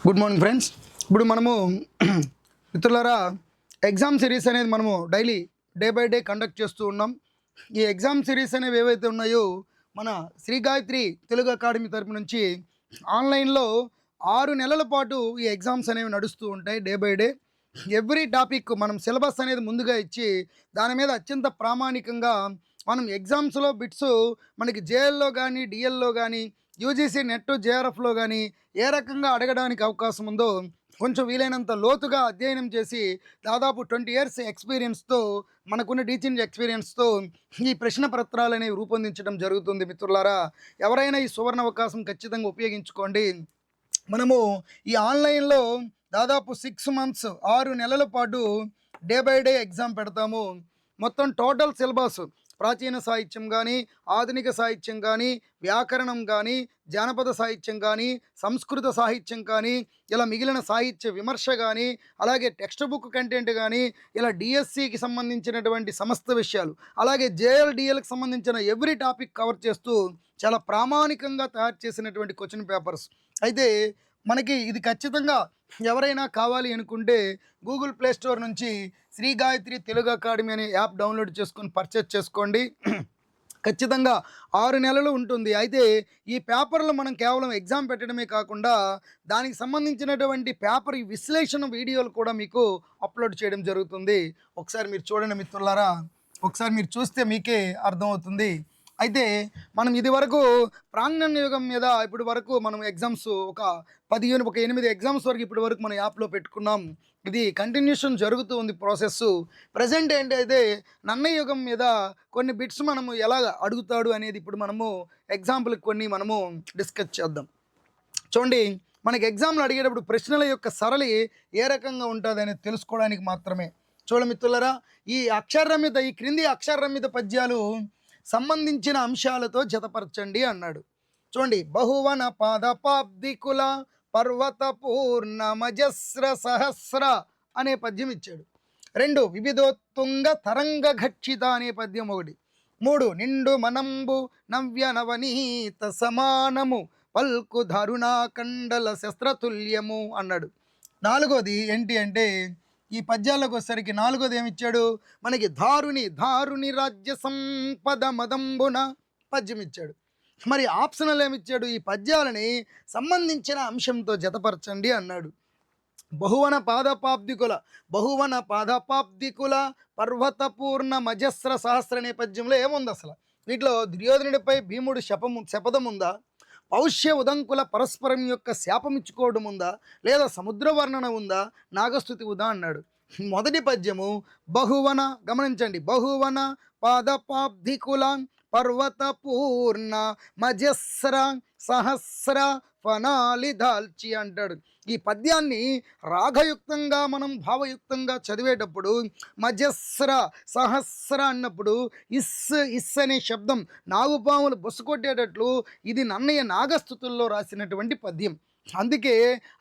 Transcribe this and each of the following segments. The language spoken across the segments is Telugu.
Good morning friends. ఇప్పుడు మనము మిత్రులారా ఎగ్జామ్ సిరీస్ అనేది మనము డే బై డే కండక్ట్ చేస్తూ ఉన్నాం. ఈ ఎగ్జామ్ సిరీస్ అనేవి ఏవైతే ఉన్నాయో మన శ్రీ గాయత్రి తెలుగు అకాడమీ తరపు నుంచి ఆన్లైన్లో 6 నెలల పాటు ఈ ఎగ్జామ్స్ అనేవి నడుస్తూ ఉంటాయి. Day by day every topic మనం సిలబస్ అనేది ముందుగా ఇచ్చి దాని మీద అత్యంత ప్రామాణికంగా మనం ఎగ్జామ్స్లో బిట్స్ మనకి జేఎల్లో కానీ డిఎల్లో కానీ యూజీసీ నెట్ జేఆర్ఎఫ్లో కానీ ఏ రకంగా అడగడానికి అవకాశం ఉందో కొంచెం వీలైనంత లోతుగా అధ్యయనం చేసి దాదాపు 20 ఇయర్స్ ఎక్స్పీరియన్స్తో మనకున్న టీచింగ్ ఎక్స్పీరియన్స్తో ఈ ప్రశ్న పత్రాలు అనేవి రూపొందించడం జరుగుతుంది. మిత్రులారా, ఎవరైనా ఈ సువర్ణ అవకాశం ఖచ్చితంగా ఉపయోగించుకోండి. మనము ఈ ఆన్లైన్లో దాదాపు 6 మంత్స్ 6 నెలల పాటు డే బై డే ఎగ్జామ్ పెడతాము. మొత్తం టోటల్ సిలబస్ ప్రాచీన సాహిత్యం కానీ, ఆధునిక సాహిత్యం కానీ, వ్యాకరణం కానీ, జానపద సాహిత్యం కానీ, సంస్కృత సాహిత్యం కానీ, ఇలా మిగిలిన సాహిత్య విమర్శ కానీ, అలాగే టెక్స్ట్ బుక్ కంటెంట్ కానీ, ఇలా డిఎస్సికి సంబంధించినటువంటి సమస్త విషయాలు, అలాగే జేఎల్డిఎల్కి సంబంధించిన ఎవ్రీ టాపిక్ కవర్ చేస్తూ చాలా ప్రామాణికంగా తయారు చేసినటువంటి క్వశ్చన్ పేపర్స్. అయితే మనకి ఇది ఖచ్చితంగా ఎవరైనా కావాలి అనుకుంటే గూగుల్ ప్లే స్టోర్ నుంచి శ్రీ గాయత్రి తెలుగు అకాడమీ అనే యాప్ డౌన్లోడ్ చేసుకొని పర్చేస్ చేసుకోండి. ఖచ్చితంగా 6 నెలలు ఉంటుంది. అయితే ఈ పేపర్లు మనం కేవలం ఎగ్జామ్ పెట్టడమే కాకుండా దానికి సంబంధించినటువంటి పేపర్ విశ్లేషణ వీడియోలు కూడా మీకు అప్లోడ్ చేయడం జరుగుతుంది. ఒకసారి మీరు చూడండి మిత్రులారా, ఒకసారి మీరు చూస్తే మీకే అర్థమవుతుంది. అయితే మనం ఇది వరకు ప్రాంగణ యుగం మీద ఇప్పటి వరకు మనం ఎగ్జామ్స్ ఒక 8 ఎగ్జామ్స్ వరకు ఇప్పటి వరకు మన యాప్లో పెట్టుకున్నాం. ఇది కంటిన్యూషన్ జరుగుతూ ఉంది ప్రాసెస్. ప్రజెంట్ ఏంటైతే నన్నయ్య యుగం మీద కొన్ని బిట్స్ మనము ఎలా అడుగుతాడు అనేది ఇప్పుడు మనము ఎగ్జాంపుల్కి కొన్ని మనము డిస్కస్ చేద్దాం. చూడండి, మనకి ఎగ్జామ్లో అడిగేటప్పుడు ప్రశ్నల యొక్క సరళి ఏ రకంగా ఉంటుంది అనేది తెలుసుకోవడానికి మాత్రమే. చూడమిత్రులరా, ఈ క్రింది అక్షరమిత పద్యాలు సంబంధించిన అంశాలతో జతపరచండి అన్నాడు. చూడండి, బహువన పాదపాబ్దికుల పర్వత పూర్ణ మజస్ర సహస్ర అనే పద్యం ఇచ్చాడు. 2 వివిధోత్తుంగ తరంగ ఘక్షిత అనే పద్యం 1. 3 నిండు మనంబు నవ్య నవనీత సమానము పల్కు ధారుణా కండల శస్త్రతుల్యము అన్నాడు. 4వది ఏంటి అంటే ఈ పద్యాలకు వచ్చేసరికి 4వది ఏమిచ్చాడు మనకి, ధారుని రాజ్య సంపద మదంబున పద్యం ఇచ్చాడు. మరి ఆప్షనల్ ఏమిచ్చాడు, ఈ పద్యాలని సంబంధించిన అంశంతో జతపరచండి అన్నాడు. బహువన పాదపాబ్దికుల పర్వత పూర్ణ మజస్ర సహస్ర నేపథ్యంలో ఏముంది అసలు? వీటిలో దుర్యోధనుడిపై భీముడు శపథం ఉందా? పౌష్య ఉదంకుల పరస్పరం యొక్క శాపమిచ్చుకోవడం ఉందా? లేదా సముద్ర వర్ణన ఉందా? నాగస్తుతి ఉందా అన్నాడు. మొదటి పద్యము బహువన, గమనించండి, బహువన పాదపాబ్దికుల పర్వత పూర్ణ మజస్ర సహస్ర ఫనాలి దాల్చి అంటాడు. ఈ పద్యాన్ని రాగయుక్తంగా మనం భావయుక్తంగా చదివేటప్పుడు మజస్ర సహస్ర అన్నప్పుడు ఇస్ అనే శబ్దం నాగుపాములు బొస్సు కొట్టేటట్లు ఇది నన్నయ్య నాగస్థుతుల్లో రాసినటువంటి పద్యం. అందుకే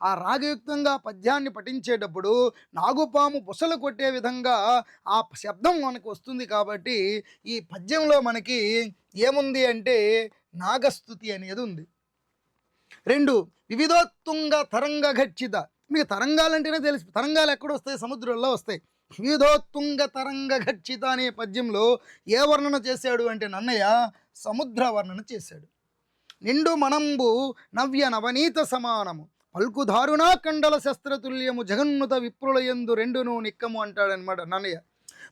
ఆ రాగయుక్తంగా పద్యాన్ని పఠించేటప్పుడు నాగుపాము బుసలు కొట్టే విధంగా ఆ శబ్దం మనకు వస్తుంది. కాబట్టి ఈ పద్యంలో మనకి ఏముంది అంటే నాగస్తుతి అనేది ఉంది. 2 వివిధోత్తుంగ తరంగ ఘక్షిత. మీకు తరంగాలంటేనే తెలుసు, తరంగాలు ఎక్కడ వస్తాయి? సముద్రంలో వస్తాయి. వివిధోత్తుంగ తరంగ ఘక్షిత అనే పద్యంలో ఏ వర్ణన చేశాడు అంటే నన్నయ్య సముద్ర వర్ణన చేశాడు. నిండు మనంబు నవ్య నవనీత సమానము పల్కు ధారుణా కండల శస్త్రతుల్యము జగన్నుత విప్రులయందు 2 నిక్కము అంటాడనమాట నన్నయ్య.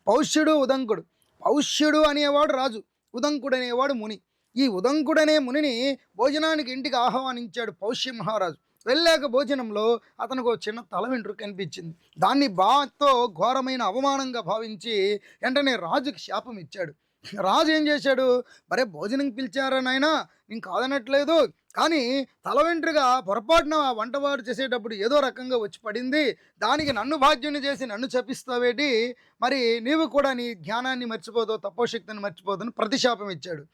పౌష్యుడు ఉదంకుడు. పౌష్యుడు అనేవాడు రాజు, ఉదంకుడు అనేవాడు ముని. ఈ ఉదంకుడనే మునిని భోజనానికి ఇంటికి ఆహ్వానించాడు పౌష్య మహారాజు. వెళ్ళాక భోజనంలో అతనికి ఒక చిన్న తల వెంట్రుక కనిపించింది. దాన్ని బాతో ఘోరమైన అవమానంగా భావించి వెంటనే రాజుకి శాపం ఇచ్చాడు. రాజు ఏం చేశాడు, మరే భోజనం పిలిచారా నాయనా, నేను కాదనట్లేదు, కానీ తల వెంట్రుగా పొరపాటున ఆ వంటవాడు చేసేటప్పుడు ఏదో రకంగా వచ్చి పడింది, దానికి నన్ను బాధ్యుని చేసి నన్ను శపిస్తావేటి, మరి నీవు కూడా నీ జ్ఞానాన్ని మర్చిపోతావు, తపోశక్తిని మర్చిపోతావు ప్రతిశాపం ఇచ్చాడు.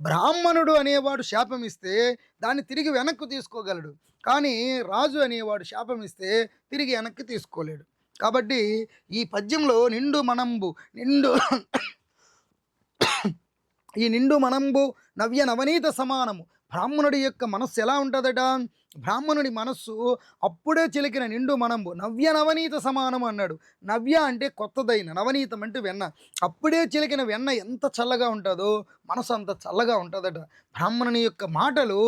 బ్రాహ్మణుడు అనేవాడు శాపం ఇస్తే దాన్ని తిరిగి వెనక్కి తీసుకోగలడు, కానీ రాజు అనేవాడు శాపం ఇస్తే తిరిగి వెనక్కి తీసుకోలేడు. కాబట్టి ఈ పద్యంలో ఈ నిండు మనంబు నవ్య నవనీత సమానము బ్రాహ్మణుడి యొక్క మనస్సు ఎలా ఉంటుందట? బ్రాహ్మణుడి మనస్సు అప్పుడే చిలికిన నిండు మనంబు నవ్య నవనీత సమానం అన్నాడు. నవ్య అంటే కొత్తదైన, నవనీతం అంటే వెన్న. అప్పుడే చిలికిన వెన్న ఎంత చల్లగా ఉంటుందో మనసు అంత చల్లగా ఉంటుందట. బ్రాహ్మణుని యొక్క మాటలు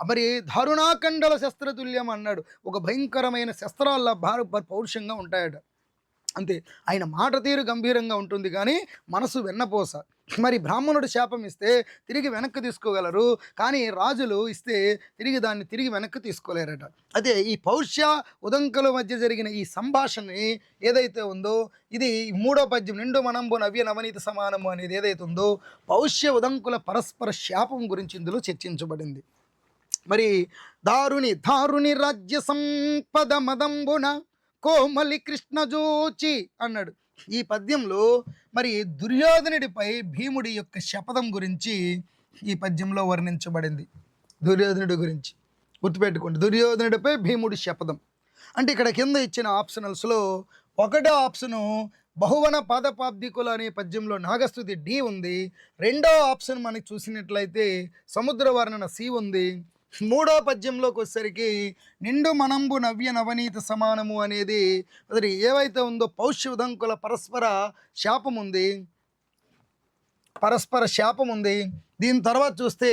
మరి దారుణాకండల శస్త్రతుల్యం అన్నాడు. ఒక భయంకరమైన శస్త్రాల్లా పౌరుషంగా ఉంటాయట. అంతే, ఆయన మాట తీరు గంభీరంగా ఉంటుంది కానీ మనసు వెన్నపోస. మరి బ్రాహ్మణుడు శాపం ఇస్తే తిరిగి వెనక్కి తీసుకోగలరు, కానీ రాజులు ఇస్తే తిరిగి వెనక్కి తీసుకోలేరట. అదే ఈ పౌష్య ఉదంకుల మధ్య జరిగిన ఈ సంభాషణ ఏదైతే ఉందో, ఇది 3వ పద్యం నిండు మనంబు నవ్య నవనీత సమానము అనేది ఏదైతే ఉందో, పౌష్య ఉదంకుల పరస్పర శాపం గురించి ఇందులో చర్చించబడింది. మరి దారుని రాజ్య సంపద మదంబున కోమలి కృష్ణ జోచి అన్నాడు. ఈ పద్యంలో మరి దుర్యోధనుడిపై భీముడి యొక్క శపథం గురించి ఈ పద్యంలో వర్ణించబడింది. దుర్యోధనుడి గురించి గుర్తుపెట్టుకోండి, దుర్యోధనుడిపై భీముడి శపథం. అంటే ఇక్కడ కింద ఇచ్చిన ఆప్షనల్స్లో 1వ ఆప్షను బహువన పాదపాబ్దికులు అనే పద్యంలో నాగస్తుతి డి ఉంది. 2వ ఆప్షన్ మనకి చూసినట్లయితే సముద్ర వర్ణన సి ఉంది. 3వ పద్యంలోకి వచ్చేసరికి నిండు మనంబు నవ్య నవనీత సమానము అనేది అది ఏవైతే ఉందో పౌష్య ఉదంకుల పరస్పర శాపం ఉంది. దీని తర్వాత చూస్తే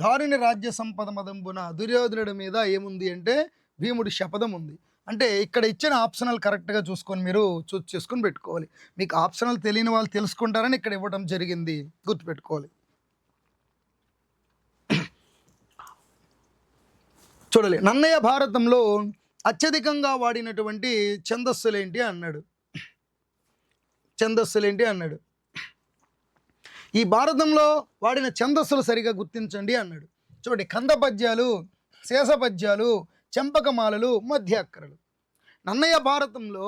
దారుని రాజ్య సంపద మదంబున దుర్యోధనుడి మీద ఏముంది అంటే భీముడి శపథం ఉంది. అంటే ఇక్కడ ఇచ్చిన ఆప్షనల్ కరెక్ట్గా చూసుకొని మీరు చూస్ చేసుకొని పెట్టుకోవాలి. మీకు ఆప్షనల్ తెలియని వాళ్ళు తెలుసుకుంటారని ఇక్కడ ఇవ్వడం జరిగింది, గుర్తుపెట్టుకోవాలి. చూడాలి, నన్నయ్య భారతంలో అత్యధికంగా వాడినటువంటి ఛందస్సులేంటి అన్నాడు. ఈ భారతంలో వాడిన ఛందస్సులు సరిగా గుర్తించండి అన్నాడు. చూడండి, కంద పద్యాలు, శేష పద్యాలు, చెంపకమాలలు, మధ్యాక్కరలు. నన్నయ్య భారతంలో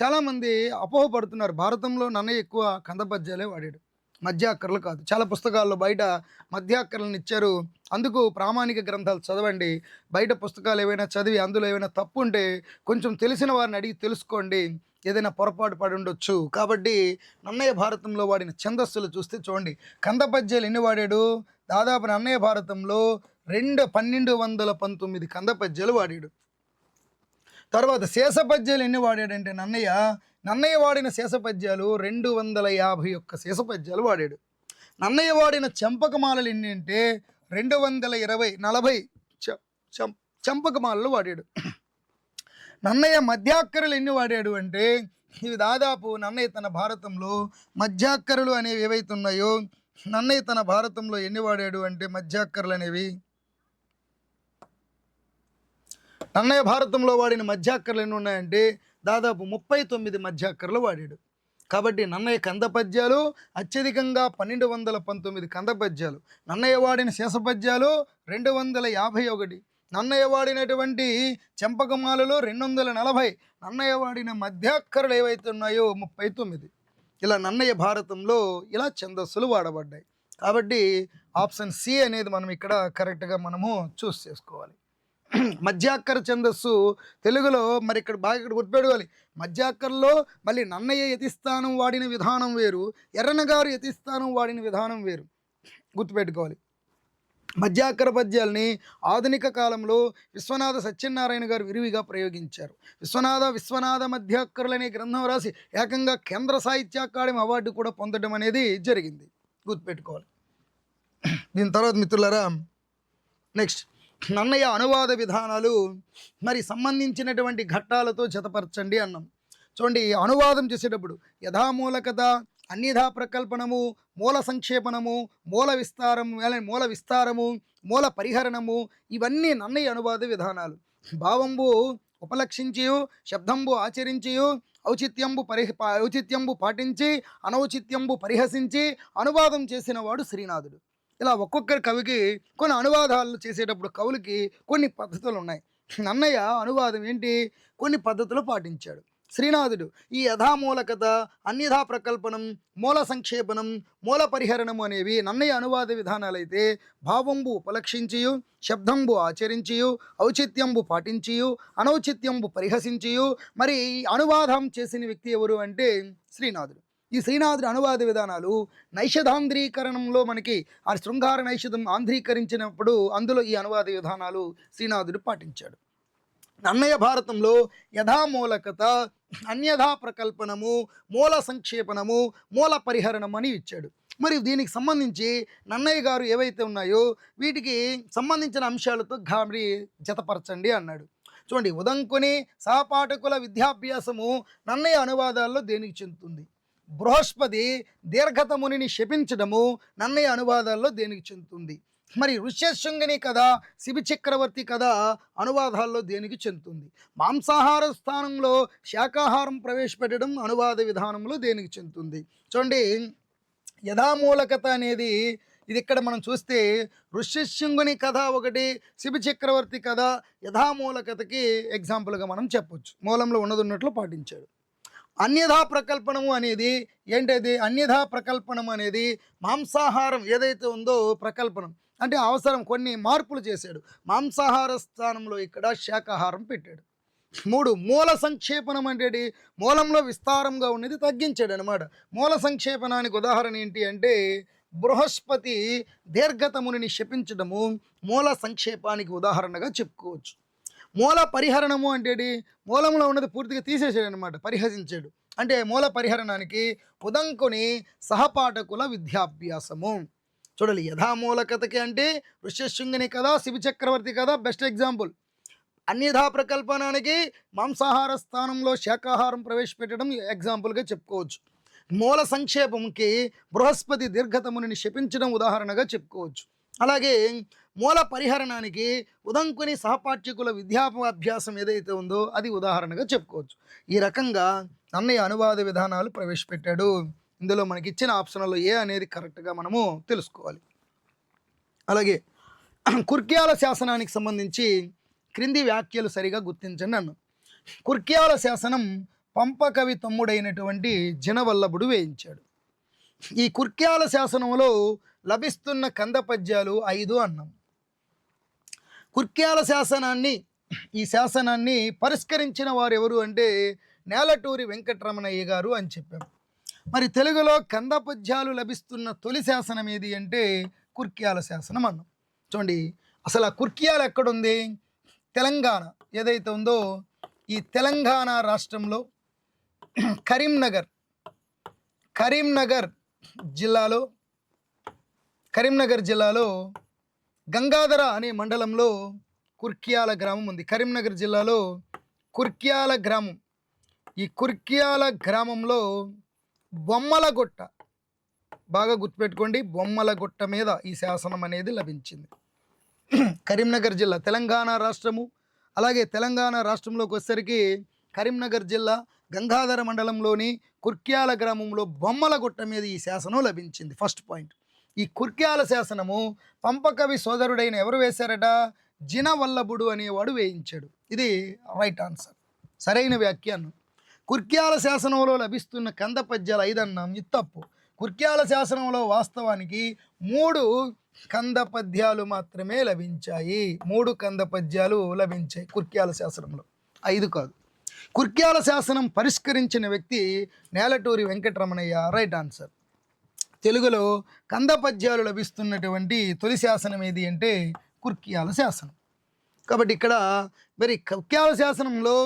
చాలామంది అపోహపడుతున్నారు, భారతంలో నన్నయ్య ఎక్కువ కంద పద్యాలే వాడాడు, మధ్యాక్కర్లు కాదు. చాలా పుస్తకాల్లో బయట మధ్యాక్కర్లను ఇచ్చారు. అందుకు ప్రామాణిక గ్రంథాలు చదవండి. బయట పుస్తకాలు ఏవైనా చదివి అందులో ఏమైనా తప్పు ఉంటే కొంచెం తెలిసిన వారిని అడిగి తెలుసుకోండి, ఏదైనా పొరపాటు పడి ఉండొచ్చు. కాబట్టి నన్నయ్య భారతంలో వాడిన ఛందస్సులు చూస్తే చూడండి, కంద పద్యాలు ఎన్ని వాడాడు? దాదాపు నన్నయ్య భారతంలో 1219 కంద పద్యాలు వాడాడు. తర్వాత శేష పద్యాలు ఎన్ని వాడాడంటే నన్నయ్య వాడిన శేష పద్యాలు 251 శేష పద్యాలు వాడాడు. నన్నయ్య వాడిన చెంపకమాలలు ఎన్ని అంటే 240 చెంపకమాలలు వాడాడు. నన్నయ్య మధ్యాక్కరలు ఎన్ని వాడాడు అంటే ఇవి దాదాపు నన్నయ్య తన భారతంలో మధ్యాక్కరలు అనేవి ఏవైతే ఉన్నాయో, నన్నయ్య తన భారతంలో ఎన్ని వాడాడు అంటే మధ్యాక్కరలు అనేవి, నన్నయ్య భారతంలో వాడిన మధ్యాక్కరలు ఎన్ని ఉన్నాయంటే దాదాపు 39 మధ్యాక్కరలు వాడాడు. కాబట్టి నన్నయ్య కంద పద్యాలు అత్యధికంగా 1219 కంద పద్యాలు, నన్నయ్య వాడిన శేష పద్యాలు 251, నన్నయ్య వాడినటువంటి చెంపకమాలలో 240, నన్నయ్య వాడిన మధ్యాక్కరలు ఏవైతే ఉన్నాయో 39. ఇలా నన్నయ్య భారతంలో ఇలా ఛందస్సులు వాడబడ్డాయి. కాబట్టి ఆప్షన్ సి అనేది మనం ఇక్కడ కరెక్ట్గా మనము చూస్ చేసుకోవాలి. మధ్యాక్కర ఛందస్సు తెలుగులో మరి ఇక్కడ గుర్తుపెట్టుకోవాలి. మధ్యాక్కరలో మళ్ళీ నన్నయ్య యతిస్థానం వాడిన విధానం వేరు, ఎర్రన్న గారు యతిస్థానం వాడిన విధానం వేరు, గుర్తుపెట్టుకోవాలి. మధ్యాక్కర పద్యాల్ని ఆధునిక కాలంలో విశ్వనాథ సత్యనారాయణ గారు విరివిగా ప్రయోగించారు. విశ్వనాథ మధ్యాక్కరులు అనే గ్రంథం రాసి ఏకంగా కేంద్ర సాహిత్య అకాడమీ అవార్డు కూడా పొందడం అనేది జరిగింది, గుర్తుపెట్టుకోవాలి. దీని తర్వాత మిత్రులారా, నెక్స్ట్ నన్నయ్య అనువాద విధానాలు మరి సంబంధించినటువంటి ఘట్టాలతో జతపరచండి అన్నాం. చూడండి, అనువాదం చేసేటప్పుడు యథామూలకత, అన్యథా ప్రకల్పనము, మూల సంక్షేపణము, మూల విస్తారము, మూల పరిహరణము, ఇవన్నీ నన్నయ్య అనువాద విధానాలు. భావంబు ఉపలక్షించియు, శబ్దంబు ఆచరించియు, ఔచిత్యంబు పాటించి, అనౌచిత్యంబు పరిహసించి అనువాదం చేసిన వాడు శ్రీనాథుడు. ఇలా ఒక్కొక్కరి కవికి కొన్ని అనువాదాలు చేసేటప్పుడు కవులకి కొన్ని పద్ధతులు ఉన్నాయి. నన్నయ్య అనువాదం ఏంటి? కొన్ని పద్ధతులు పాటించాడు. శ్రీనాథుడు ఈ యథామూలకత, అన్యథా ప్రకల్పనం, మూల సంక్షేపణం, మూల పరిహరణము అనేవి నన్నయ్య అనువాద విధానాలైతే, భావంబు ఉపలక్షించియు, శబ్దంబు ఆచరించియు, ఔచిత్యంబు పాటించియు, అనౌచిత్యంబు పరిహసించియు. మరి ఈ అనువాదం చేసిన వ్యక్తి ఎవరు అంటే శ్రీనాథుడు. ఈ శ్రీనాథుడి అనువాద విధానాలు నైషధాంధ్రీకరణంలో మనకి ఆ శృంగార నైషధం ఆంధ్రీకరించినప్పుడు అందులో ఈ అనువాద విధానాలు శ్రీనాథుడు పాటించాడు. నన్నయ భారతంలో యథామూలకత, అన్యథా ప్రకల్పనము, మూల సంక్షేపణము, మూల పరిహరణం అని ఇచ్చాడు. మరి దీనికి సంబంధించి నన్నయ్య గారు ఏవైతే ఉన్నాయో వీటికి సంబంధించిన అంశాలతో గారి జతపరచండి అన్నాడు. చూడండి, ఉదంకుని సహపాఠకుల విద్యాభ్యాసము నన్నయ్య అనువాదాల్లో దేనికి చెందుతుంది? బృహస్పతి దీర్ఘతమునిని శపించడము నన్నయ్య అనువాదాల్లో దేనికి చెందుతుంది? మరి ఋష్యశృంగిని కథ, శిబి చక్రవర్తి కథ అనువాదాల్లో దేనికి చెందుతుంది? మాంసాహార స్థానంలో శాకాహారం ప్రవేశపెట్టడం అనువాద విధానంలో దేనికి చెందుతుంది? చూడండి, యథామూలకత అనేది ఇది ఇక్కడ మనం చూస్తే ఋష్యశృంగుని కథ ఒకటి, శిబి చక్రవర్తి కథ యథామూలకతకి ఎగ్జాంపుల్గా మనం చెప్పొచ్చు. మూలంలో ఉన్నట్లు పాటించాడు. అన్యథా ప్రకల్పనము అనేది ఏంటది? అన్యథా ప్రకల్పనం అనేది మాంసాహారం ఏదైతే ఉందో ప్రకల్పనం అంటే అవసరం కొన్ని మార్పులు చేశాడు. మాంసాహార స్థానంలో ఇక్కడ శాకాహారం పెట్టాడు. 3 మూల సంక్షేపణం అంటే మూలంలో విస్తారంగా ఉన్నది తగ్గించాడు అనమాట. మూల సంక్షేపణానికి ఉదాహరణ ఏంటి అంటే బృహస్పతి దీర్ఘతముని శపించడము మూల సంక్షేపానికి ఉదాహరణగా చెప్పుకోవచ్చు. మూల పరిహరణము అంటే మూలంలో ఉన్నది పూర్తిగా తీసేసాడు అనమాట, పరిహసించాడు. అంటే మూల పరిహరణానికి ఉదంకుని సహపాఠకుల విద్యాభ్యాసము. చూడాలి, యథామూలకతకి అంటే ఋష్యశృంగిని కథ, శిబి చక్రవర్తి కథ బెస్ట్ ఎగ్జాంపుల్. అన్యథా ప్రకల్పనానికి మాంసాహార స్థానంలో శాకాహారం ప్రవేశపెట్టడం ఎగ్జాంపుల్గా చెప్పుకోవచ్చు. మూల సంక్షేపంకి బృహస్పతి దీర్ఘతముని శపించడం ఉదాహరణగా చెప్పుకోవచ్చు. అలాగే మూల పరిహరణానికి ఉదంకుని సహపాఠ్యకుల విద్యాభ్యాసం ఏదైతే ఉందో అది ఉదాహరణగా చెప్పుకోవచ్చు. ఈ రకంగా నన్నయ్య అనువాద విధానాలు ప్రవేశపెట్టాడు. ఇందులో మనకి ఇచ్చిన ఆప్షన్లో ఏ అనేది కరెక్ట్గా మనము తెలుసుకోవాలి. అలాగే కుర్క్యాల శాసనానికి సంబంధించి క్రింది వ్యాఖ్యలు సరిగా గుర్తించండి అన్న. కుర్క్యాల శాసనం పంపకవి తమ్ముడైనటువంటి జినవల్లభుడు వేయించాడు. ఈ కుర్క్యాల శాసనంలో లభిస్తున్న కంద పద్యాలు 5 అన్నాం. కుర్క్యాల ఈ శాసనాన్ని పరిష్కరించిన వారు ఎవరు అంటే నేలటూరి వెంకటరమణయ్య గారు అని చెప్పారు. మరి తెలుగులో కంద పద్యాలు లభిస్తున్న తొలి శాసనం ఏది అంటే కుర్క్యాల శాసనం అన్నాం. చూడండి, అసలు ఆ కుర్క్యాలు ఎక్కడుంది? తెలంగాణ ఏదైతే ఉందో ఈ తెలంగాణ రాష్ట్రంలో కరీంనగర్ జిల్లాలో గంగాధర అనే మండలంలో కుర్క్యాల గ్రామం ఉంది. కరీంనగర్ జిల్లాలో కుర్క్యాల గ్రామం. ఈ కుర్క్యాల గ్రామంలో బొమ్మలగుట్ట, బాగా గుర్తుపెట్టుకోండి, బొమ్మలగుట్ట మీద ఈ శాసనం అనేది లభించింది. కరీంనగర్ జిల్లా తెలంగాణ రాష్ట్రము. అలాగే తెలంగాణ రాష్ట్రంలోకి వచ్చేసరికి కరీంనగర్ జిల్లా గంగాధర మండలంలోని కుర్క్యాల గ్రామంలో బొమ్మలగుట్ట మీద ఈ శాసనం లభించింది. First point. ఈ కుర్క్యాల శాసనము పంపకవి సోదరుడైన ఎవరు వేశారట? జినవల్లభుడు అనేవాడు వేయించాడు. ఇది రైట్ ఆన్సర్, సరైన వ్యాఖ్యానం. కుర్క్యాల శాసనంలో లభిస్తున్న కంద పద్యాలు 5 అన్నాం, ఇది తప్పు. కుర్క్యాల శాసనంలో వాస్తవానికి 3 కంద పద్యాలు మాత్రమే లభించాయి. 3 కంద పద్యాలు లభించాయి కుర్క్యాల శాసనంలో, 5 కాదు. కుర్క్యాల శాసనం పరిష్కరించిన వ్యక్తి నేలటూరి వెంకటరమణయ్య, రైట్ ఆన్సర్. తెలుగులో కంద పద్యాలు లభిస్తున్నటువంటి తొలి శాసనం ఏది అంటే కుర్క్యాల శాసనం. కాబట్టి ఇక్కడ మరి కుర్క్యాల శాసనంలో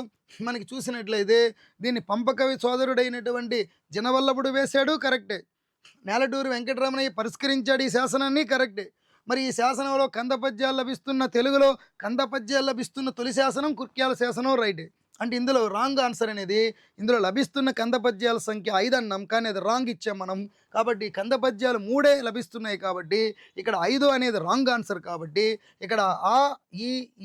మనకి చూసినట్లయితే దీన్ని పంపకవి సోదరుడైనటువంటి జినవల్లభుడు వేశాడు, కరెక్టే. నేలటూరి వెంకటరమణయ్య పరిష్కరించాడు ఈ శాసనాన్ని, కరెక్టే. మరి ఈ శాసనంలో కంద పద్యాలు లభిస్తున్న తెలుగులో కంద పద్యాలు లభిస్తున్న తొలి శాసనం కుర్క్యాల శాసనం, రైటే. అంటే ఇందులో రాంగ్ ఆన్సర్ అనేది, ఇందులో లభిస్తున్న కంద పద్యాల సంఖ్య 5 అన్నాం, కానీ అది రాంగ్ ఇచ్చాం మనం. కాబట్టి కంద పద్యాలు 3 లభిస్తున్నాయి కాబట్టి ఇక్కడ 5 అనేది రాంగ్ ఆన్సర్. కాబట్టి ఇక్కడ ఆ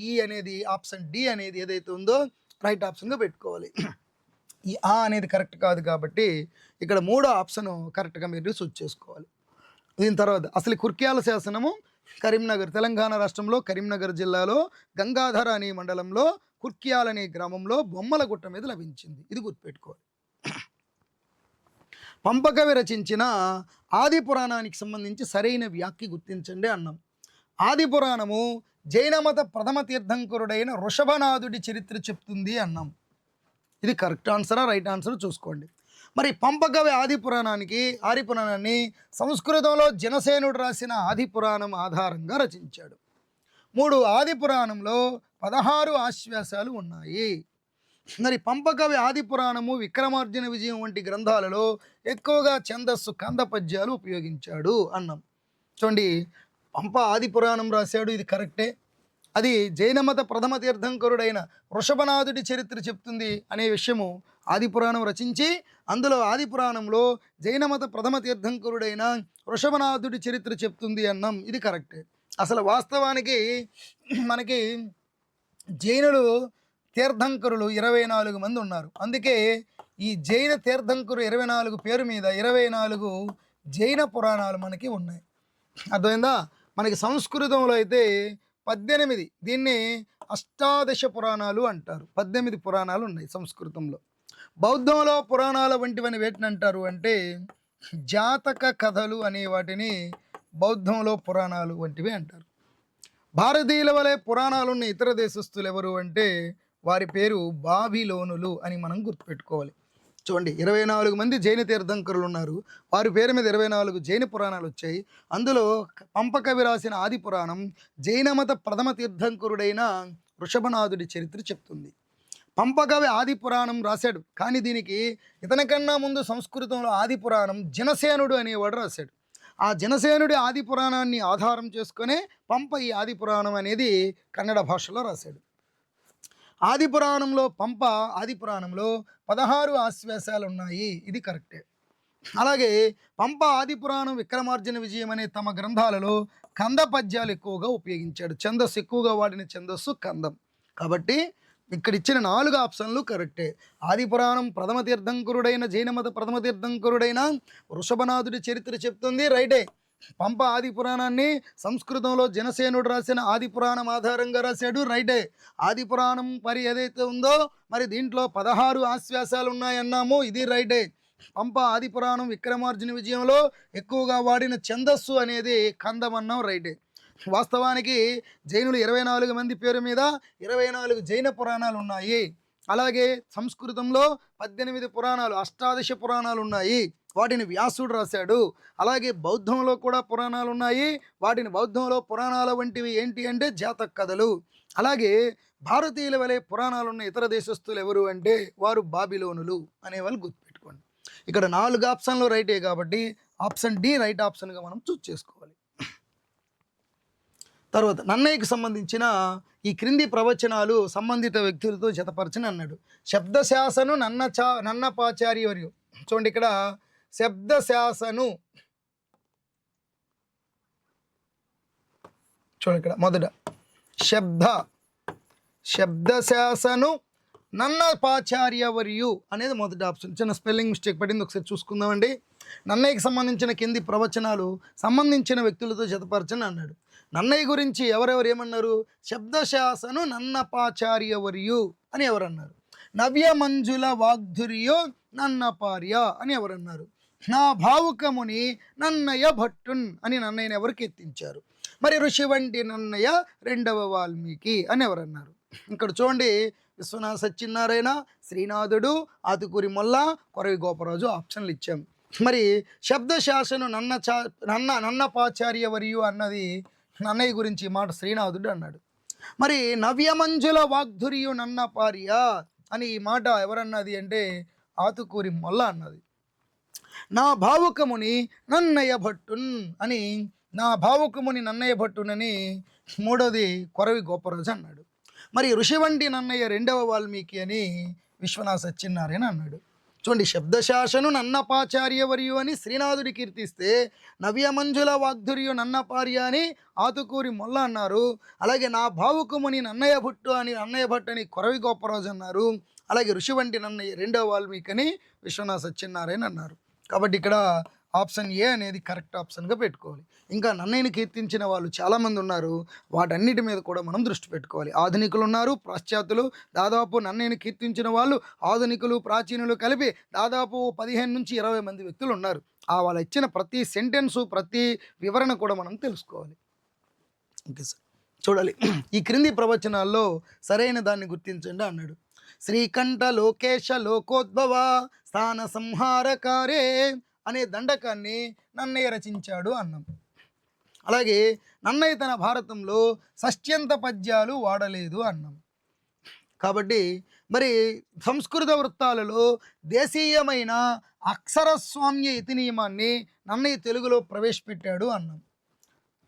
ఈ అనేది ఆప్షన్ డి అనేది ఏదైతే ఉందో రైట్ ఆప్షన్గా పెట్టుకోవాలి. ఈ ఆ అనేది కరెక్ట్ కాదు కాబట్టి ఇక్కడ 3వ ఆప్షన్ కరెక్ట్గా మీరు సూచ్ చేసుకోవాలి. దీని తర్వాత అసలు కుర్క్యాల శాసనము కరీంనగర్, తెలంగాణ రాష్ట్రంలో కరీంనగర్ జిల్లాలో గంగాధర అనే మండలంలో కుర్క్యాల అనే గ్రామంలో బొమ్మలగుట్ట మీద లభించింది. ఇది గుర్తుపెట్టుకోవాలి. పంపకవి రచించిన ఆది పురాణానికి సంబంధించి సరైన వ్యాఖ్య గుర్తించండి అన్నాం. ఆది పురాణము జైనమత ప్రథమ తీర్థంకరుడైన వృషభనాథుడి చరిత్ర చెప్తుంది అన్నాం. ఇది కరెక్ట్ ఆన్సరా రైట్ ఆన్సర్ చూసుకోండి. మరి పంపకవి ఆది పురాణాన్ని సంస్కృతంలో జనసేనుడు రాసిన ఆది పురాణం ఆధారంగా రచించాడు. 3 ఆది పురాణంలో 16 ఆశ్వాసాలు ఉన్నాయి. మరి పంపకవి ఆది పురాణము, విక్రమార్జున విజయం వంటి గ్రంథాలలో ఎక్కువగా ఛందస్సు కంద పద్యాలు ఉపయోగించాడు అన్నాం. చూడండి, పంప ఆది పురాణం రాశాడు, ఇది కరెక్టే. అది జైనమత ప్రథమ తీర్థంకరుడైన వృషభనాథుడి చరిత్ర చెప్తుంది అనే విషయము ఆది పురాణం రచించి, అందులో ఆది పురాణంలో జైనమత ప్రథమ తీర్థంకరుడైన వృషభనాథుడి చరిత్ర చెప్తుంది అన్నాం, ఇది కరెక్టే. అసలు వాస్తవానికి మనకి జైనులు తీర్థంకరులు 24 మంది ఉన్నారు. అందుకే ఈ జైన తీర్థంకరు 24 పేరు మీద 24 జైన పురాణాలు మనకి ఉన్నాయి. అర్థమైందా? మనకి సంస్కృతంలో అయితే 18, దీన్ని అష్టాదశ పురాణాలు అంటారు. 18 పురాణాలు ఉన్నాయి సంస్కృతంలో. బౌద్ధంలో పురాణాల వంటివని వేటిని అంటారు అంటే జాతక కథలు అనే వాటిని బౌద్ధంలో పురాణాలు వంటివి అంటారు. భారతీయుల వలె పురాణాలున్న ఇతర దేశస్థులు ఎవరు అంటే వారి పేరు బాబిలోనులు అని మనం గుర్తుపెట్టుకోవాలి. చూడండి, 24 మంది జైన తీర్థంకరులు ఉన్నారు. వారి పేరు మీద 24 జైన పురాణాలు వచ్చాయి. అందులో పంపకవి రాసిన ఆది పురాణం జైనమత ప్రథమ తీర్థంకరుడైన వృషభనాథుడి చరిత్ర చెప్తుంది. పంపకవి ఆది పురాణం రాశాడు, కానీ దీనికి ఇతనికన్నా ముందు సంస్కృతంలో ఆది పురాణం జనసేనుడు అనేవాడు రాశాడు. ఆ జనసేనుడి ఆది పురాణాన్ని ఆధారం చేసుకునే పంప ఈ ఆది పురాణం అనేది కన్నడ భాషలో రాశాడు. ఆది పురాణంలో 16 ఆశ్వాసాలు ఉన్నాయి, ఇది కరెక్టే. అలాగే పంప ఆది పురాణం, విక్రమార్జున విజయం అనే తమ గ్రంథాలలో కంద పద్యాలు ఎక్కువగా ఉపయోగించాడు. ఛందస్సు ఎక్కువగా వాడిన ఛందస్సు కందం. కాబట్టి ఇక్కడ ఇచ్చిన 4 ఆప్షన్లు కరెక్టే. ఆది పురాణం ప్రథమ తీర్థంకరుడైన జైనమత ప్రథమ తీర్థంకరుడైన వృషభనాథుడి చరిత్ర చెప్తుంది, రైటే. పంప ఆది పురాణాన్ని సంస్కృతంలో జనసేనుడు రాసిన ఆది పురాణం ఆధారంగా రాశాడు, రైటే. ఆది పురాణం మరి ఏదైతే ఉందో మరి దీంట్లో 16 ఆశ్వాసాలు ఉన్నాయన్నాము, ఇది రైటే. పంప ఆది పురాణం విక్రమార్జున విజయంలో ఎక్కువగా వాడిన ఛందస్సు అనేది కందమన్నాం, రైటే. వాస్తవానికి జైనులు 24 మంది పేరు మీద 24 జైన పురాణాలు ఉన్నాయి. అలాగే సంస్కృతంలో 18 పురాణాలు, అష్టాదశ పురాణాలు ఉన్నాయి, వాటిని వ్యాసుడు రాశాడు. అలాగే బౌద్ధంలో కూడా పురాణాలు ఉన్నాయి, వాటిని బౌద్ధంలో పురాణాల వంటివి ఏంటి అంటే జాతక కథలు. అలాగే భారతీయుల వలె పురాణాలున్న ఇతర దేశస్థులు ఎవరు అంటే వారు బాబిలోనులు అనేవాళ్ళు గుర్తుపెట్టుకోండి. ఇక్కడ 4 ఆప్షన్లు రైటే కాబట్టి ఆప్షన్ డి రైట్ ఆప్షన్గా మనం చూస్ చేసుకోవాలి. తర్వాత నన్నయ్యకు సంబంధించిన ఈ క్రింది ప్రవచనాలు సంబంధిత వ్యక్తులతో జతపరచని అన్నాడు. శబ్దశాసను నన్నపాచార్య వర్యు. చూడండి, ఇక్కడ శబ్దశాసను, చూడండి ఇక్కడ మొదట శబ్దశాసను నన్నపాచార్యవర్యు అనేది మొదటి ఆప్షన్. చిన్న స్పెల్లింగ్ మిస్టేక్ పడింది, ఒకసారి చూసుకుందామండి. నన్నయ్యకి సంబంధించిన కింది ప్రవచనాలు సంబంధించిన వ్యక్తులతో జతపరచని అన్నాడు. నన్నయ్య గురించి ఎవరెవరు ఏమన్నారు? శబ్దశాసను నన్నపాచార్యవర్యు అని ఎవరన్నారు? నవ్య మంజుల వాగ్ధుర్యో నన్నపార్య అని ఎవరన్నారు? నా భావుకముని నన్నయ్య భట్టున్ అని నన్నయ్యని ఎవరు కీర్తించారు? మరి ఋషి వంటి నన్నయ్య రెండవ వాల్మీకి అని ఎవరన్నారు? ఇక్కడ చూడండి, విశ్వనాథ సత్యనారాయణ, శ్రీనాథుడు, ఆతుకూరి మొల్ల, కొరవి గోపరాజు ఆప్షన్లు ఇచ్చాం. మరి శబ్దశాసను నన్నపాచార్యవర్యు అన్నది నన్నయ్య గురించి మాట శ్రీనాథుడు అన్నాడు. మరి నవ్యమంజుల వాగ్ధుర్యు నన్నపార్య అని ఈ మాట ఎవరన్నది అంటే ఆతుకూరి మొల్ల అన్నది. నా భావుకముని నన్నయ్య భట్టున్ అని, నా భావుకముని నన్నయ్య భట్టునని మూడోది కొరవి గోపరాజు అన్నాడు. మరి ఋషి వంటి నన్నయ్య రెండవ వాల్మీకి అని విశ్వనాథ సత్యనారాయణ అన్నాడు. చూడండి, శబ్దశాసను నన్నపాచార్యవర్యు అని శ్రీనాథుడి కీర్తిస్తే నవ్యమంజుల వాగ్ధుర్యు నన్నపార్య అని ఆతుకూరి మొల్ల అన్నారు. అలాగే నా భావుకముని నన్నయ్య భట్టు అని నన్నయ్య భట్టు అని కొరవి గోపరాజు అన్నారు. అలాగే ఋషి వంటి నన్నయ్య రెండవ వాల్మీకి అని విశ్వనాథ సత్యనారాయణ అన్నారు. కాబట్టి ఇక్కడ ఆప్షన్ ఏ అనేది కరెక్ట్ ఆప్షన్గా పెట్టుకోవాలి. ఇంకా నన్నయ్యని కీర్తించిన వాళ్ళు చాలామంది ఉన్నారు, వాటన్నిటి మీద కూడా మనం దృష్టి పెట్టుకోవాలి. ఆధునికులు ఉన్నారు, పాశ్చాత్యులు. దాదాపు నన్నయ్యని కీర్తించిన వాళ్ళు ఆధునికులు ప్రాచీనులు కలిపి దాదాపు 15 నుంచి 20 మంది వ్యక్తులు ఉన్నారు. వాళ్ళు ఇచ్చిన ప్రతి సెంటెన్సు, ప్రతి వివరణ కూడా మనం తెలుసుకోవాలి. ఓకే సార్, చూడాలి. ఈ క్రింది ప్రవచనాల్లో సరైన దాన్ని గుర్తించండి అన్నాడు. శ్రీకంఠ లోకేశ లోకోద్భవ స్థాన సంహారకారే అనే దండకాన్ని నన్నయ్య రచించాడు అన్నాం. అలాగే నన్నయ్య తన భారతంలో షష్ట్యంత పద్యాలు వాడలేదు అన్నాం. కాబట్టి మరి సంస్కృత వృత్తాలలో దేశీయమైన అక్షరస్వామ్య యతి నియమాన్ని నన్నయ్య తెలుగులో ప్రవేశపెట్టాడు అన్నాం.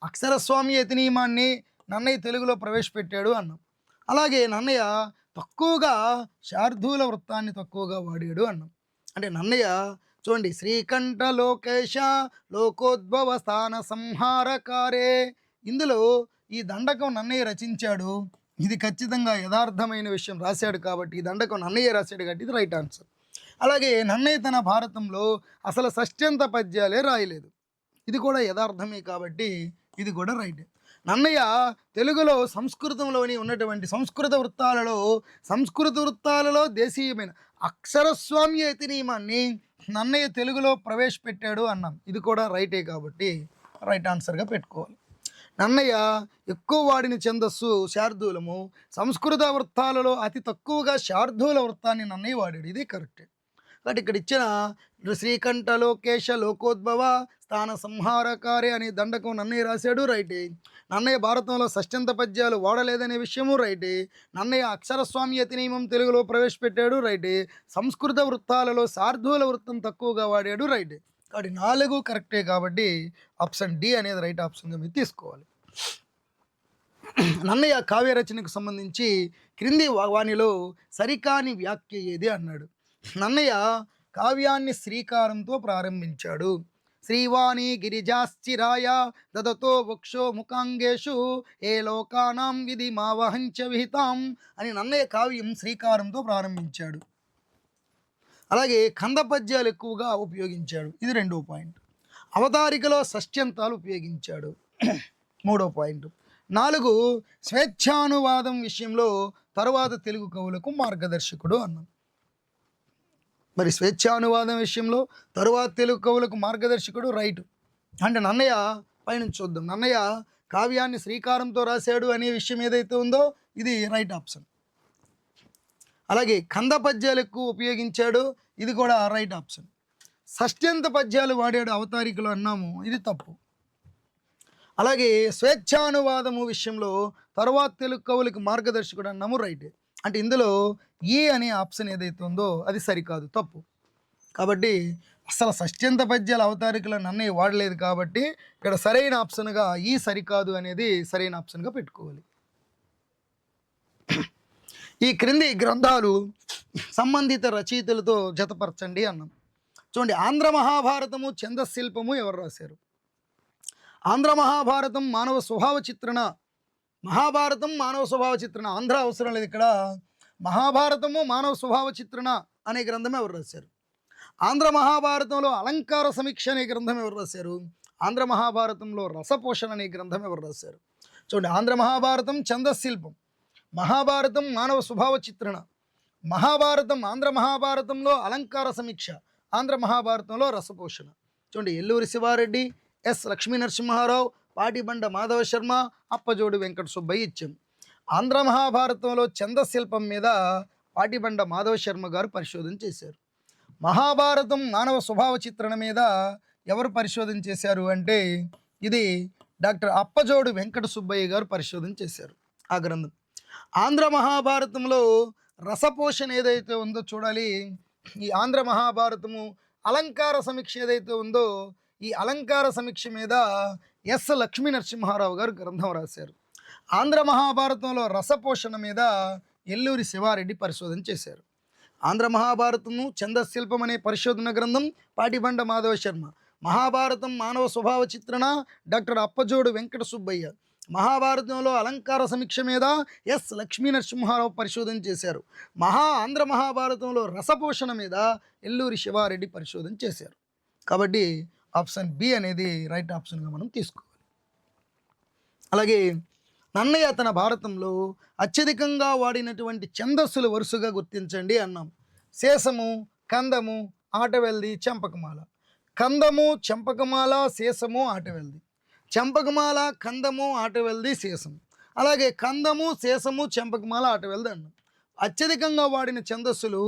అక్షరస్వామ్య యతి నియమాన్ని నన్నయ్య తెలుగులో ప్రవేశపెట్టాడు అన్నాం. అలాగే నన్నయ్య తక్కువగా శార్దూల వృత్తాన్ని తక్కువగా వాడాడు అన్నాం. అంటే నన్నయ్య చూడండి, శ్రీకంఠ లోకేశ లోకోద్భవ స్థాన సంహారకారే, ఇందులో ఈ దండకం నన్నయ్య రచించాడు. ఇది ఖచ్చితంగా యథార్థమైన విషయం రాశాడు కాబట్టి ఈ దండకం నన్నయ్య రాశాడు కాబట్టి ఇది రైట్ ఆన్సర్. అలాగే నన్నయ్య తన భారతంలో అసలు షష్ట్యంత పద్యాలే రాయలేదు, ఇది కూడా యథార్థమే కాబట్టి ఇది కూడా రైట్. నన్నయ్య తెలుగులో సంస్కృతంలోని ఉన్నటువంటి సంస్కృత వృత్తాలలో దేశీయమైన అక్షరస్వామ్య యతి నియమాన్ని నన్నయ్య తెలుగులో ప్రవేశపెట్టాడు అన్నాం. ఇది కూడా రైటే కాబట్టి రైట్ ఆన్సర్గా పెట్టుకోవాలి. నన్నయ్య ఎక్కువ వాడిన ఛందస్సు శార్దూలము, సంస్కృత వృత్తాలలో అతి తక్కువగా శార్దూల వృత్తాన్ని నన్నయ్య వాడాడు, ఇది కరెక్టే. కాబట్టి ఇక్కడ ఇచ్చిన శ్రీకంఠ లోకేశ లోకోద్భవ స్థాన సంహారకారే అనే దండకం నన్నయ్య రాశాడు, రైటే. నన్నయ్య భారతంలో షష్ట్యంత పద్యాలు వాడలేదనే విషయము రైటే. నన్నయ్య అక్షరస్వామి యతి నియమం తెలుగులో ప్రవేశపెట్టాడు, రైటే. సంస్కృత వృత్తాలలో శార్దూల వృత్తం తక్కువగా వాడాడు, రైటే. కాబట్టి 4 కరెక్టే కాబట్టి ఆప్షన్ డి అనేది రైట్ ఆప్షన్గా మీరు తీసుకోవాలి. నన్నయ్య కావ్య రచనకు సంబంధించి క్రింది వానిలో సరికాని వ్యాఖ్య ఏది అన్నాడు. నన్నయ్య కావ్యాన్ని శ్రీకారంతో ప్రారంభించాడు. శ్రీవాణి గిరిజాశ్చిరాయ దదతో వక్షో ముఖాంగేషు ఏ లోకానాం విధి మావహంచ విహితాం అని నన్నయ్య కావ్యం శ్రీకారంతో ప్రారంభించాడు. అలాగే ఖంద పద్యాలు ఎక్కువగా ఉపయోగించాడు, ఇది 2వ పాయింట్. అవతారికలో షష్ట్యంతాలు ఉపయోగించాడు, 3వ పాయింట్. 4 స్వేచ్ఛానువాదం విషయంలో తరువాత తెలుగు కవులకు మార్గదర్శకుడు అన్నాం. మరి స్వేచ్ఛానువాదం విషయంలో తరువాత తెలుగు కవులకు మార్గదర్శకుడు రైట్. అంటే నన్నయ్య పైన చూద్దాం, నన్నయ్య కావ్యాన్ని శ్రీకారంతో రాశాడు అనే విషయం ఏదైతే ఉందో ఇది రైట్ ఆప్షన్. అలాగే ఖంద పద్యాలు ఎక్కువ ఉపయోగించాడు, ఇది కూడా రైట్ ఆప్షన్. షష్ట్యంత పద్యాలు వాడాడు అవతారికలు అన్నాము, ఇది తప్పు. అలాగే స్వేచ్ఛానువాదము విషయంలో తరువాత తెలుగు కవులకు మార్గదర్శకుడు అన్నాము, రైట్. అంటే ఇందులో ఈ అనే ఆప్షన్ ఏదైతే ఉందో అది సరికాదు, తప్పు. కాబట్టి అసలు షష్ట్యంత పద్యాల అవతారికలు నన్నయ్య వాడలేదు కాబట్టి ఇక్కడ సరైన ఆప్షన్గా ఈ సరికాదు అనేది సరైన ఆప్షన్గా పెట్టుకోవాలి. ఈ క్రింది గ్రంథాలు సంబంధిత రచయితలతో జతపరచండి అన్నాం. చూడండి, ఆంధ్ర మహాభారతము ఛందశిల్పము ఎవరు రాశారు? ఆంధ్ర మహాభారతం మానవ స్వభావ చిత్రణ, మహాభారతం మానవ స్వభావ చిత్రణ, ఆంధ్ర అవసరం లేదు ఇక్కడ. మహాభారతము మానవ స్వభావ చిత్రణ అనే గ్రంథం ఎవరు రాశారు? ఆంధ్ర మహాభారతంలో అలంకార సమీక్ష అనే గ్రంథం ఎవరు రాశారు? ఆంధ్ర మహాభారతంలో రసపోషణ అనే గ్రంథం ఎవరు రాశారు? చూడండి, ఆంధ్ర మహాభారతం ఛందశిల్పం, మహాభారతం మానవ స్వభావ చిత్రణ, మహాభారతం ఆంధ్ర మహాభారతంలో అలంకార సమీక్ష, ఆంధ్ర మహాభారతంలో రసపోషణ. చూడండి, ఎల్లూరి శివారెడ్డి, ఎస్ లక్ష్మీ నరసింహారావు, పాటిబండ మాధవ శర్మ, అప్పజోడు వెంకట సుబ్బయ్య ఇచ్చాం. ఆంధ్ర మహాభారతంలో ఛందశిల్పం మీద పాటిబండ మాధవ శర్మ గారు పరిశోధన చేశారు. మహాభారతం మానవ స్వభావ చిత్రణ మీద ఎవరు పరిశోధన చేశారు అంటే ఇది డాక్టర్ అప్పజోడు వెంకట సుబ్బయ్య గారు పరిశోధన చేశారు ఆ గ్రంథం. ఆంధ్ర మహాభారతంలో రసపోషణ ఏదైతే ఉందో చూడాలి, ఈ ఆంధ్ర మహాభారతము అలంకార సమీక్ష ఏదైతే ఉందో ఈ అలంకార సమీక్ష మీద ఎస్ లక్ష్మీ నరసింహారావు గారు గ్రంథం రాశారు. ఆంధ్ర మహాభారతంలో రసపోషణ మీద ఎల్లూరి శివారెడ్డి పరిశోధన చేశారు. ఆంధ్ర మహాభారతము ఛందశిల్పం అనే పరిశోధన గ్రంథం పాటిబండ మాధవ శర్మ, మహాభారతం మానవ స్వభావ చిత్రణ డాక్టర్ అప్పజోడు వెంకట సుబ్బయ్య, మహాభారతంలో అలంకార సమీక్ష మీద ఎస్ లక్ష్మీ నరసింహారావు పరిశోధన చేశారు. ఆంధ్ర మహాభారతంలో రసపోషణ మీద ఎల్లూరి శివారెడ్డి పరిశోధన చేశారు. కాబట్టి ఆప్షన్ బి అనేది రైట్ ఆప్షన్గా మనం తీసుకోవాలి. అలాగే నన్నయ్య తన భారతంలో అత్యధికంగా వాడినటువంటి ఛందస్సులు వరుసగా గుర్తించండి అన్నాం. శేషము, కందము, ఆటవెల్ది, చంపకమాల. కందము, చంపకమాల, శేషము, ఆటవెల్ది. చంపకమాల, కందము, ఆటవెల్ది, శేషం. అలాగే కందము, శేషము, చెంపకమాల, ఆటవెల్దన్నం. అత్యధికంగా వాడిన ఛందస్సులు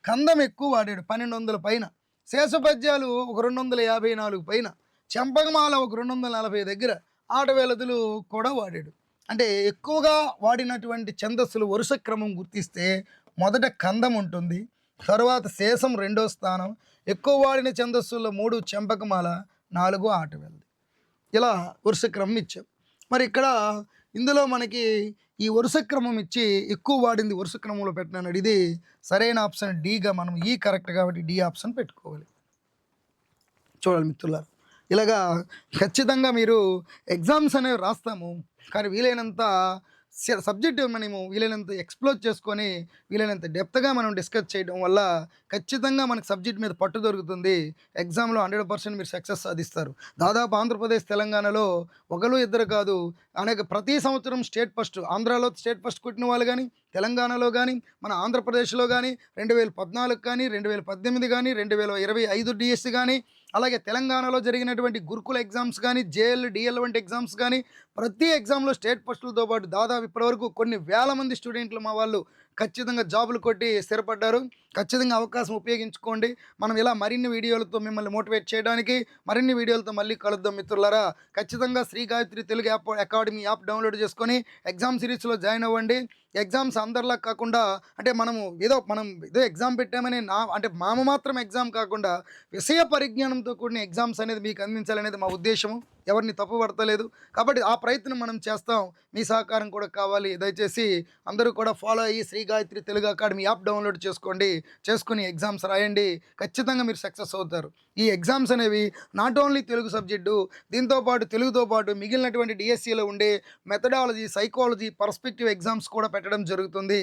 కందం ఎక్కువ వాడాడు 1200 పైన, శేషపద్యాలు ఒక 254 పైన, చెంపకమాల ఒక 240 దగ్గర, ఆటవేలదులు కూడా వాడాడు. అంటే ఎక్కువగా వాడినటువంటి ఛందస్సులు వరుస క్రమం గుర్తిస్తే మొదట కందం ఉంటుంది, తరువాత శేషం రెండో స్థానం, ఎక్కువ వాడిన ఛందస్సుల్లో 3 చెంపకమాల, 4 ఆటవేలది. ఇలా వరుస క్రమం ఇచ్చాం. మరి ఇక్కడ ఇందులో మనకి ఈ వరుస క్రమం ఇచ్చి ఎక్కువ వాడింది వరుస క్రమంలో పెట్టినాడు. ఇది సరైన ఆప్షన్ డీగా మనం ఈ కరెక్ట్ కాబట్టి డి ఆప్షన్ పెట్టుకోవాలి. చూడాలి మిత్రులారా, ఇలాగా ఖచ్చితంగా మీరు ఎగ్జామ్స్ అనేవి రాస్తాము, కానీ వీలైనంత సబ్జెక్ట్ మనము వీలైనంత ఎక్స్ప్లోర్ చేసుకొని వీలైనంత డెప్త్గా మనం డిస్కస్ చేయడం వల్ల ఖచ్చితంగా మనకు సబ్జెక్ట్ మీద పట్టు దొరుకుతుంది. ఎగ్జామ్లో 100% మీరు సక్సెస్ సాధిస్తారు. దాదాపు ఆంధ్రప్రదేశ్, తెలంగాణలో ఒకరు ఇద్దరు కాదు, ప్రతి సంవత్సరం స్టేట్ ఫస్ట్, ఆంధ్రాలో స్టేట్ ఫస్ట్ కొట్టిన వాళ్ళు కానీ, తెలంగాణలో కానీ, మన ఆంధ్రప్రదేశ్లో కానీ 2014 కానీ, 2018 కానీ, 2025 డిఎస్సి కానీ, అలాగే తెలంగాణలో జరిగినటువంటి గురుకుల ఎగ్జామ్స్ కానీ, జేఎల్, డిఎల్ వంటి ఎగ్జామ్స్ కానీ, ప్రతి ఎగ్జామ్లో స్టేట్ ఫస్టులతో పాటు దాదాపు ఇప్పటివరకు కొన్ని వేల మంది స్టూడెంట్లు మా వాళ్ళు ఖచ్చితంగా జాబులు కొట్టి స్థిరపడ్డారు. ఖచ్చితంగా అవకాశం ఉపయోగించుకోండి. మనం ఇలా మరిన్ని వీడియోలతో మిమ్మల్ని మోటివేట్ చేయడానికి, మరిన్ని వీడియోలతో మళ్ళీ కలుద్దాం మిత్రులారా. ఖచ్చితంగా Shri Gayatri Telugu academy app download చేసుకొని ఎగ్జామ్ సిరీస్లో జాయిన్ అవ్వండి. ఎగ్జామ్స్ అందరిలా కాకుండా, అంటే మనం ఏదో ఎగ్జామ్ పెట్టామని మామ మాత్రం ఎగ్జామ్ కాకుండా విషయ పరిజ్ఞానంతో కూడిన ఎగ్జామ్స్ అనేది మీకు అందించాలనేది మా ఉద్దేశము. ఎవరిని తప్పు పడతలేదు కాబట్టి ఆ ప్రయత్నం మనం చేస్తాం. మీ సహకారం కూడా కావాలి. దయచేసి అందరూ కూడా ఫాలో అయ్యి Shri Gayatri Telugu academy app download చేసుకొని ఎగ్జామ్స్ రాయండి. ఖచ్చితంగా మీరు సక్సెస్ అవుతారు. ఈ ఎగ్జామ్స్ అనేవి నాట్ ఓన్లీ తెలుగు సబ్జెక్టు, తెలుగుతో పాటు మిగిలినటువంటి డిఎస్సిలో ఉండే మెథడాలజీ, సైకాలజీ, పర్స్పెక్టివ్ ఎగ్జామ్స్ కూడా పెట్టడం జరుగుతుంది.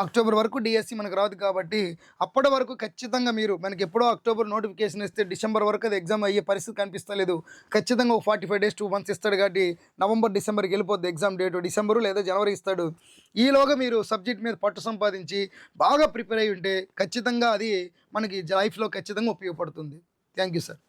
అక్టోబర్ వరకు డిఎస్సి మనకు రాదు కాబట్టి అప్పటి వరకు ఖచ్చితంగా మనకి ఎప్పుడో అక్టోబర్ నోటిఫికేషన్ ఇస్తే డిసెంబర్ వరకు అది ఎగ్జామ్ అయ్యే పరిస్థితి కనిపిస్తలేదు. ఖచ్చితంగా ఒక 45 days 2 months ఇస్తాడు కాబట్టి నవంబర్, డిసెంబర్కి వెళ్ళిపోద్ది ఎగ్జామ్ డేటు. డిసెంబరు లేదా జనవరి ఇస్తాడు. ఈలోగా మీరు సబ్జెక్ట్ మీద పట్టు సంపాదించి బాగా ప్రిపేర్ అయ్యి ఉంటే ఖచ్చితంగా అది మనకి లైఫ్లో ఖచ్చితంగా ఉపయోగపడుతుంది. Thank you sir.